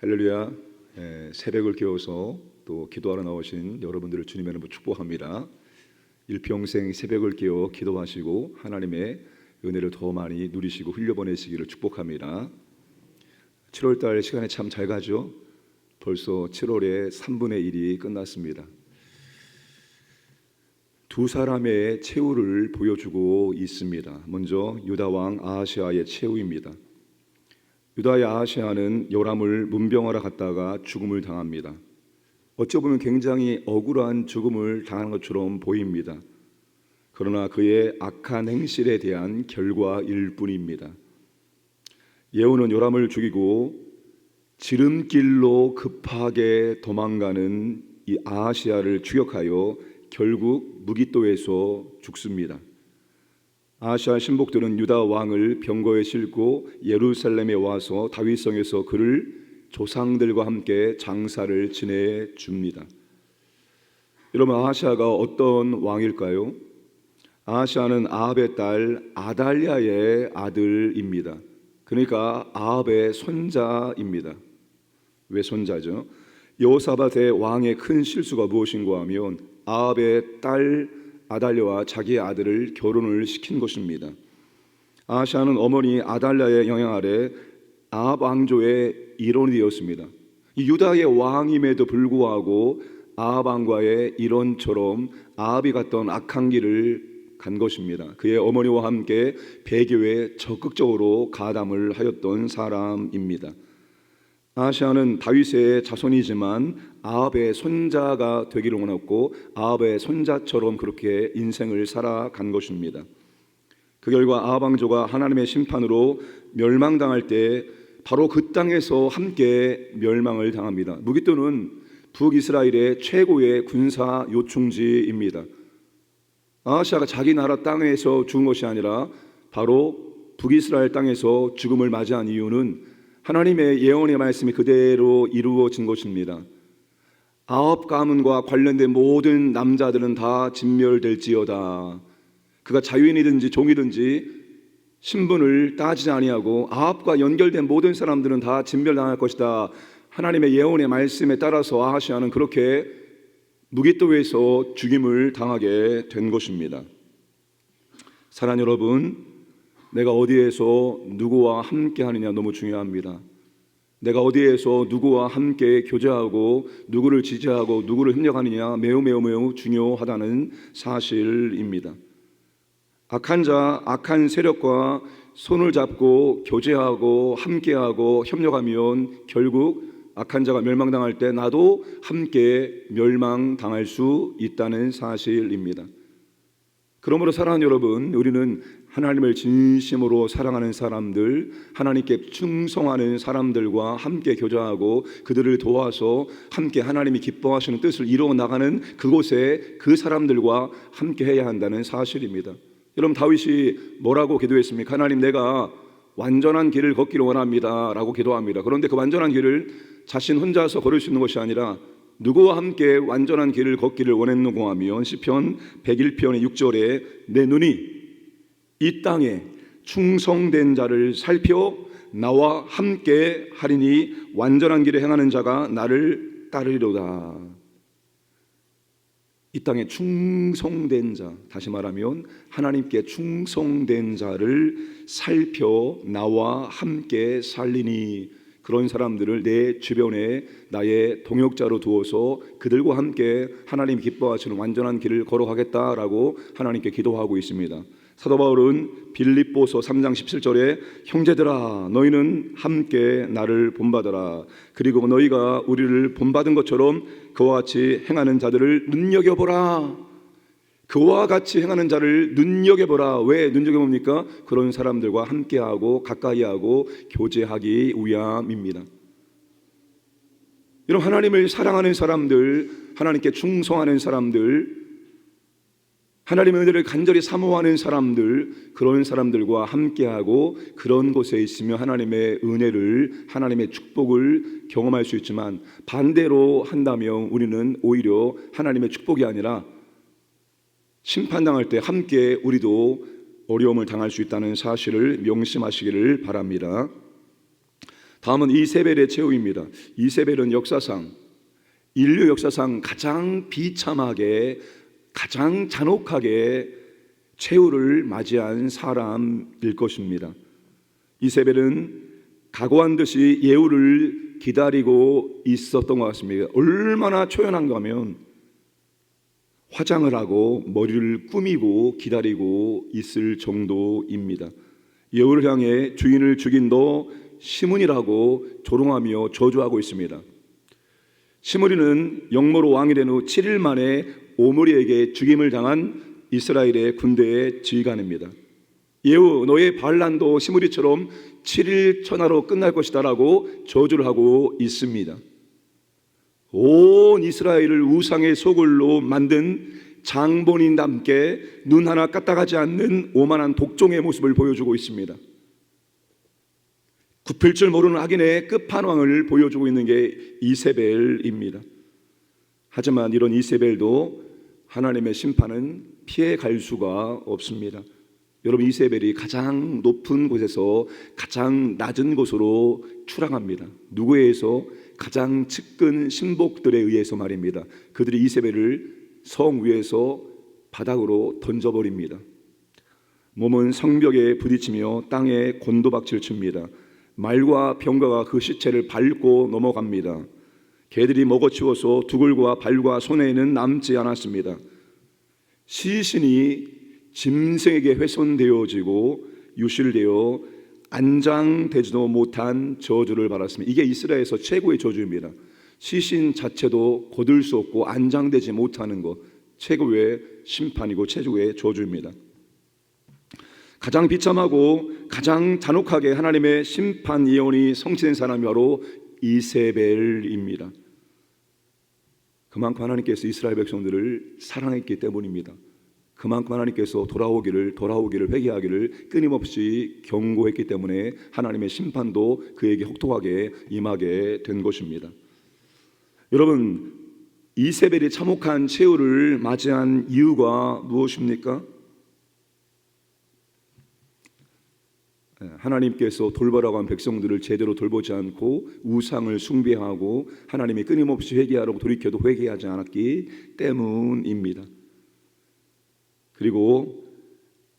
할렐루야. 새벽을 깨워서 또 기도하러 나오신 여러분들을 주님의 이름으로 축복합니다. 일평생 새벽을 깨워 기도하시고 하나님의 은혜를 더 많이 누리시고 흘려보내시기를 축복합니다. 7월달 시간이 참 잘 가죠. 벌써 7월의 3분의 1이 끝났습니다. 두 사람의 최후를 보여주고 있습니다. 먼저 유다 왕 아하시아의 최후입니다. 유다의 아하시아는 요람을 문병하러 갔다가 죽음을 당합니다. 어찌 보면 굉장히 억울한 죽음을 당한 것처럼 보입니다. 그러나 그의 악한 행실에 대한 결과일 뿐입니다. 예후는 요람을 죽이고 지름길로 급하게 도망가는 이 아하시아를 추격하여 결국 무깃도에서 죽습니다. 아하시아 신복들은 유다 왕을 병거에 싣고 예루살렘에 와서 다윗성에서 그를 조상들과 함께 장사를 지내 줍니다. 여러분, 아하시아가 어떤 왕일까요? 아하시아는 아합의 딸 아달랴의 아들입니다. 그러니까 아합의 손자입니다. 왜 손자죠? 여호사밧의 왕의 큰 실수가 무엇인가 하면 아합의 딸 아달랴와 자기의 아들을 결혼을 시킨 것입니다. 아하시아는 어머니 아달랴의 영향 아래 아합 왕조의 일원이 되었습니다. 이 유다의 왕임에도 불구하고 아합 왕과의 일원처럼 아합이 갔던 악한 길을 간 것입니다. 그의 어머니와 함께 배교에 적극적으로 가담을 하였던 사람입니다. 아하시아는 다윗의 자손이지만 아합의 손자가 되기를 원했고 아합의 손자처럼 그렇게 인생을 살아간 것입니다. 그 결과 아합 왕조가 하나님의 심판으로 멸망당할 때 바로 그 땅에서 함께 멸망을 당합니다. 무깃도는 북이스라엘의 최고의 군사 요충지입니다. 아하시아가 자기 나라 땅에서 죽은 것이 아니라 바로 북이스라엘 땅에서 죽음을 맞이한 이유는 하나님의 예언의 말씀이 그대로 이루어진 것입니다. 아합 가문과 관련된 모든 남자들은 다 진멸될지어다. 그가 자유인이든지 종이든지 신분을 따지지 아니하고 아합과 연결된 모든 사람들은 다 진멸당할 것이다. 하나님의 예언의 말씀에 따라서 아하시아는 그렇게 무깃도에서 죽임을 당하게 된 것입니다. 사랑하는 여러분, 내가 어디에서 누구와 함께 하느냐 너무 중요합니다. 내가 어디에서 누구와 함께 교제하고 누구를 지지하고 누구를 협력하느냐 매우 중요하다는 사실입니다. 악한 자, 악한 세력과 손을 잡고 교제하고 함께하고 협력하면 결국 악한 자가 멸망당할 때 나도 함께 멸망당할 수 있다는 사실입니다. 그러므로 사랑하는 여러분, 우리는 하나님을 진심으로 사랑하는 사람들, 하나님께 충성하는 사람들과 함께 교제하고 그들을 도와서 함께 하나님이 기뻐하시는 뜻을 이루어 나가는 그곳에 그 사람들과 함께 해야 한다는 사실입니다. 여러분, 다윗이 뭐라고 기도했습니까? 하나님, 내가 완전한 길을 걷기를 원합니다 라고 기도합니다. 그런데 그 완전한 길을 자신 혼자서 걸을 수 있는 것이 아니라 누구와 함께 완전한 길을 걷기를 원했는가 하면 시편 101편의 6절에 내 눈이 이 땅에 충성된 자를 살펴 나와 함께 하리니 완전한 길에 행하는 자가 나를 따르리로다. 이 땅에 충성된 자, 다시 말하면 하나님께 충성된 자를 살펴 나와 함께 살리니, 그런 사람들을 내 주변에 나의 동역자로 두어서 그들과 함께 하나님 기뻐하시는 완전한 길을 걸어가겠다라고 하나님께 기도하고 있습니다. 사도 바울은 빌립보서 3장 17절에 형제들아 너희는 함께 나를 본받아라. 그리고 너희가 우리를 본받은 것처럼 그와 같이 행하는 자들을 눈여겨보라. 그와 같이 행하는 자를 눈여겨보라. 왜 눈여겨봅니까? 그런 사람들과 함께하고 가까이하고 교제하기 위함입니다. 여러분, 하나님을 사랑하는 사람들, 하나님께 충성하는 사람들, 하나님의 은혜를 간절히 사모하는 사람들, 그런 사람들과 함께하고 그런 곳에 있으며 하나님의 은혜를, 하나님의 축복을 경험할 수 있지만 반대로 한다면 우리는 오히려 하나님의 축복이 아니라 심판당할 때 함께 우리도 어려움을 당할 수 있다는 사실을 명심하시기를 바랍니다. 다음은 이세벨의 최후입니다. 이세벨은 인류 역사상 가장 비참하게, 가장 잔혹하게 최후를 맞이한 사람일 것입니다. 이세벨은 각오한 듯이 예후를 기다리고 있었던 것 같습니다. 얼마나 초연한가 하면 화장을 하고 머리를 꾸미고 기다리고 있을 정도입니다. 예후를 향해 주인을 죽인 너 시므니라고 조롱하며 저주하고 있습니다. 시므리는 영모로 왕이 된 후 7일 만에 오므리에게 죽임을 당한 이스라엘의 군대의 지휘관입니다. 예후, 너의 반란도 시므리처럼 7일 천하로 끝날 것이다 라고 저주를 하고 있습니다. 온 이스라엘을 우상의 소굴로 만든 장본인답게 눈 하나 까딱하지 않는 오만한 독종의 모습을 보여주고 있습니다. 굽힐 줄 모르는 악인의 끝판왕을 보여주고 있는 게 이세벨입니다. 하지만 이런 이세벨도 하나님의 심판은 피해 갈 수가 없습니다. 여러분, 이세벨이 가장 높은 곳에서 가장 낮은 곳으로 추락합니다. 누구에 의해서? 가장 측근 신복들에 의해서 말입니다. 그들이 이세벨을 성 위에서 바닥으로 던져버립니다. 몸은 성벽에 부딪히며 땅에 곤도박질을 칩니다. 말과 병거가 그 시체를 밟고 넘어갑니다. 개들이 먹어치워서 두굴과 발과 손에는 남지 않았습니다. 시신이 짐승에게 훼손되어지고 유실되어 안장되지도 못한 저주를 받았습니다. 이게 이스라엘에서 최고의 저주입니다. 시신 자체도 거둘 수 없고 안장되지 못하는 것, 최고의 심판이고 최고의 저주입니다. 가장 비참하고 가장 잔혹하게 하나님의 심판 예언이 성취된 사람이 바로 이세벨입니다. 그만큼 하나님께서 이스라엘 백성들을 사랑했기 때문입니다. 그만큼 하나님께서 돌아오기를 회개하기를 끊임없이 경고했기 때문에 하나님의 심판도 그에게 혹독하게 임하게 된 것입니다. 여러분, 이세벨이 참혹한 최후를 맞이한 이유가 무엇입니까? 하나님께서 돌보라고 한 백성들을 제대로 돌보지 않고 우상을 숭배하고 하나님이 끊임없이 회개하라고 돌이켜도 회개하지 않았기 때문입니다. 그리고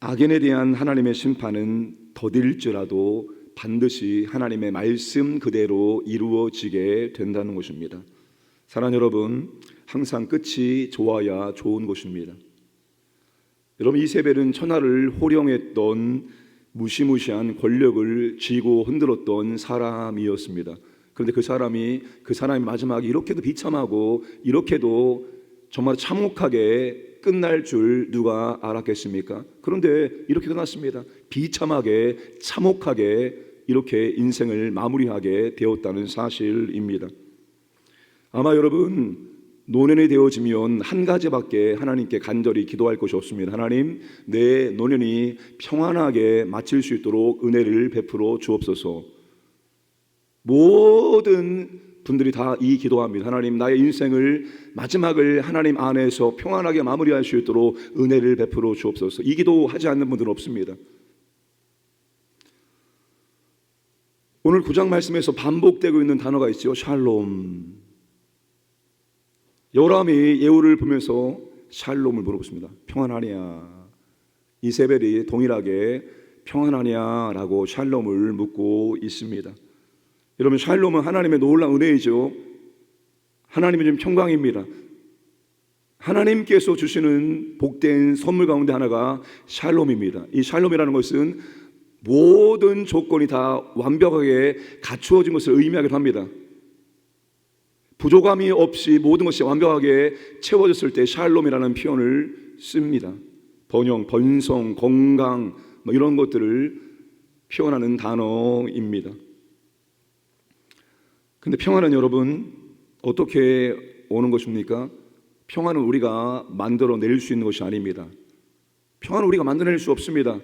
악인에 대한 하나님의 심판은 더딜지라도 반드시 하나님의 말씀 그대로 이루어지게 된다는 것입니다. 사랑하는 여러분, 항상 끝이 좋아야 좋은 것입니다. 여러분, 이세벨은 천하를 호령했던 무시무시한 권력을 쥐고 흔들었던 사람이었습니다. 그런데 그 사람이 마지막에 이렇게도 비참하고 이렇게도 정말 참혹하게 끝날 줄 누가 알았겠습니까? 그런데 이렇게 끝났습니다. 비참하게 참혹하게 이렇게 인생을 마무리하게 되었다는 사실입니다. 아마 여러분, 노년이 되어지면 한 가지밖에 하나님께 간절히 기도할 것이 없습니다. 하나님, 내 노년이 평안하게 마칠 수 있도록 은혜를 베풀어 주옵소서. 모든 분들이 다 이 기도합니다. 하나님, 나의 인생을 마지막을 하나님 안에서 평안하게 마무리할 수 있도록 은혜를 베풀어 주옵소서. 이 기도하지 않는 분들은 없습니다. 오늘 9장 말씀에서 반복되고 있는 단어가 있죠. 샬롬. 요람이 예후를 보면서 샬롬을 물어보십니다. 평안하냐? 이세벨이 동일하게 평안하냐라고 샬롬을 묻고 있습니다. 여러분, 샬롬은 하나님의 놀라운 은혜이죠. 하나님의 좀 평강입니다. 하나님께서 주시는 복된 선물 가운데 하나가 샬롬입니다. 이 샬롬이라는 것은 모든 조건이 다 완벽하게 갖추어진 것을 의미하기도 합니다. 부족함이 없이 모든 것이 완벽하게 채워졌을 때 샬롬이라는 표현을 씁니다. 번영, 번성, 건강 이런 것들을 표현하는 단어입니다. 근데 평안은 여러분 어떻게 오는 것입니까? 평안은 우리가 만들어낼 수 있는 것이 아닙니다. 평안은 우리가 만들어낼 수 없습니다.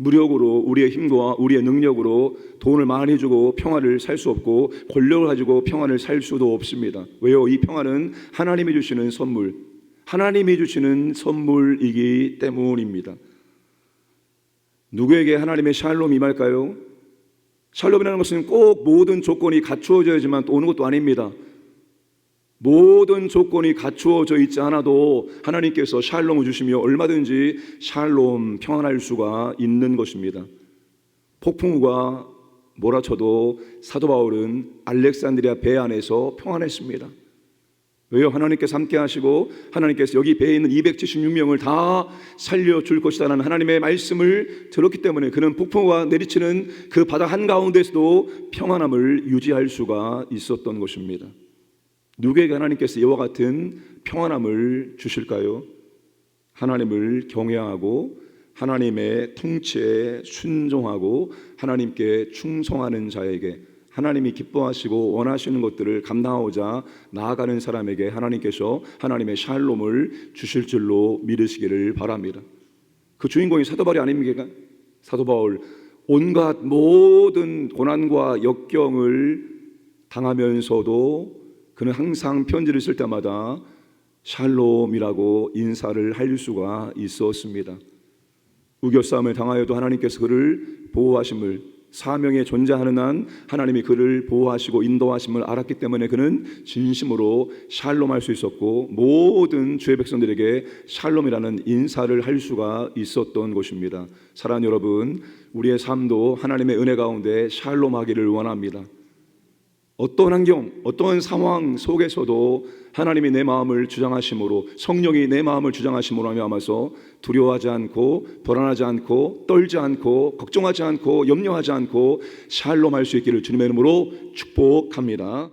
무력으로, 우리의 힘과 우리의 능력으로 돈을 많이 주고 평안을 살 수 없고, 권력을 가지고 평안을 살 수도 없습니다. 왜요? 이 평안은 하나님이 주시는 선물, 하나님이 주시는 선물이기 때문입니다. 누구에게 하나님의 샬롬이 임할까요? 샬롬이라는 것은 꼭 모든 조건이 갖추어져야지만 또 오는 것도 아닙니다. 모든 조건이 갖추어져 있지 않아도 하나님께서 샬롬을 주시며 얼마든지 샬롬 평안할 수가 있는 것입니다. 폭풍우가 몰아쳐도 사도 바울은 알렉산드리아 배 안에서 평안했습니다. 왜요? 하나님께서 함께 하시고 하나님께서 여기 배에 있는 276명을 다 살려줄 것이라는 하나님의 말씀을 들었기 때문에 그는 폭풍우가 내리치는 그 바다 한가운데서도 평안함을 유지할 수가 있었던 것입니다. 누구에게 하나님께서 이와 같은 평안함을 주실까요? 하나님을 경외하고 하나님의 통치에 순종하고 하나님께 충성하는 자에게, 하나님이 기뻐하시고 원하시는 것들을 감당하고자 나아가는 사람에게 하나님께서 하나님의 샬롬을 주실 줄로 믿으시기를 바랍니다. 그 주인공이 사도 바울이 아닙니까? 사도 바울, 온갖 모든 고난과 역경을 당하면서도 그는 항상 편지를 쓸 때마다 샬롬이라고 인사를 할 수가 있었습니다. 우겨싸움을 당하여도 하나님께서 그를 보호하심을, 사명에 존재하는 한 하나님이 그를 보호하시고 인도하심을 알았기 때문에 그는 진심으로 샬롬할 수 있었고 모든 주의 백성들에게 샬롬이라는 인사를 할 수가 있었던 것입니다. 사랑하는 여러분, 우리의 삶도 하나님의 은혜 가운데 샬롬하기를 원합니다. 어떤 환경, 어떤 상황 속에서도 하나님이 내 마음을 주장하심으로, 성령이 내 마음을 주장하심으로 하면서 두려워하지 않고 불안하지 않고 떨지 않고 걱정하지 않고 염려하지 않고 샬롬할 수 있기를 주님의 이름으로 축복합니다.